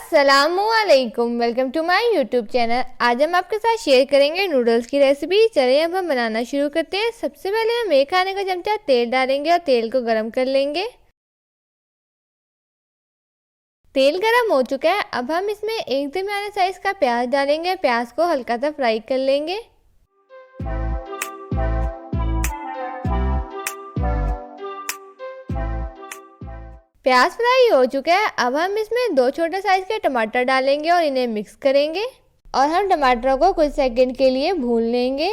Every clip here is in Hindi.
अस्सलामुअलैकुम, welcome to my YouTube channel. आज हम आपके साथ शेयर करेंगे नूडल्स की रेसिपी। चलिए अब हम बनाना शुरू करते हैं। सबसे पहले हम 1 खाने का चमचा तेल डालेंगे और तेल को गरम कर लेंगे। तेल गरम हो चुका है। अब हम इसमें एक दरमियाने साइज का प्याज डालेंगे। प्याज को हल्का सा फ्राई कर लेंगे। प्याज फ्राई हो चुका है। अब हम इसमें 2 छोटे साइज के टमाटर डालेंगे और इन्हें मिक्स करेंगे और हम टमाटरों को कुछ सेकंड के लिए भून लेंगे।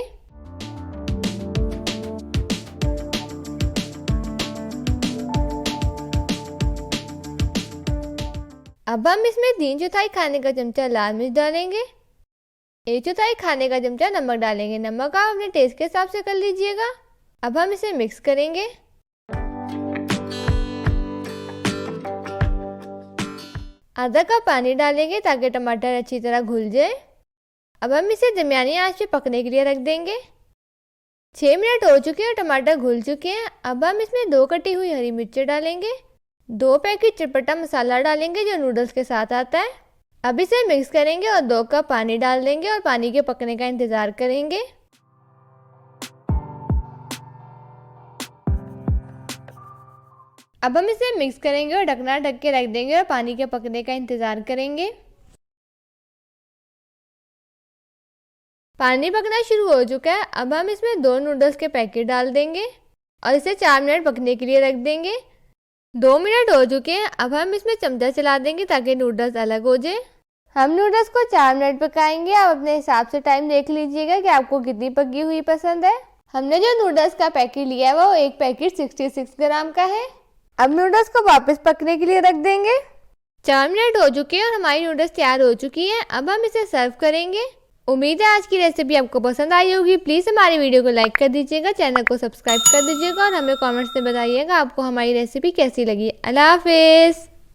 अब हम इसमें 3/4 खाने का चमचा लाल मिर्च डालेंगे। 1/4 खाने का चमचा नमक डालेंगे। नमक आप अपने टेस्ट के हिसाब से कर लीजिएगा। अब हम इसे मिक्स करेंगे। आधा कप पानी डालेंगे ताकि टमाटर अच्छी तरह घुल जाए। अब हम इसे दरमियानी आंच पे पकने के लिए रख देंगे। 6 मिनट हो चुके हैं, टमाटर घुल चुके हैं। अब हम इसमें 2 कटी हुई हरी मिर्चें डालेंगे। 2 पैकेट चटपटा मसाला डालेंगे जो नूडल्स के साथ आता है। अब इसे मिक्स करेंगे और 2 कप पानी डाल देंगे और पानी के पकने का इंतज़ार करेंगे। अब हम इसे मिक्स करेंगे और ढकना ढक के रख देंगे और पानी के पकने का इंतज़ार करेंगे। पानी पकना शुरू हो चुका है। अब हम इसमें 2 नूडल्स के पैकेट डाल देंगे और इसे 4 मिनट पकने के लिए रख देंगे। 2 मिनट हो चुके हैं। अब हम इसमें चमचा चला देंगे ताकि नूडल्स अलग हो जाए। हम नूडल्स को 4 मिनट पकाएंगे। आप अपने हिसाब से टाइम देख लीजिएगा कि आपको कितनी पकी हुई पसंद है। हमने जो नूडल्स का पैकेट लिया है वो एक पैकेट 66 ग्राम का है। अब नूडल्स को वापस पकने के लिए रख देंगे। 4 मिनट हो चुके हैं और हमारी नूडल्स तैयार हो चुकी है। अब हम इसे सर्व करेंगे। उम्मीद है आज की रेसिपी आपको पसंद आई होगी। प्लीज़ हमारी वीडियो को लाइक कर दीजिएगा, चैनल को सब्सक्राइब कर दीजिएगा और हमें कमेंट्स में बताइएगा आपको हमारी रेसिपी कैसी लगी। अल्लाह हाफिज़।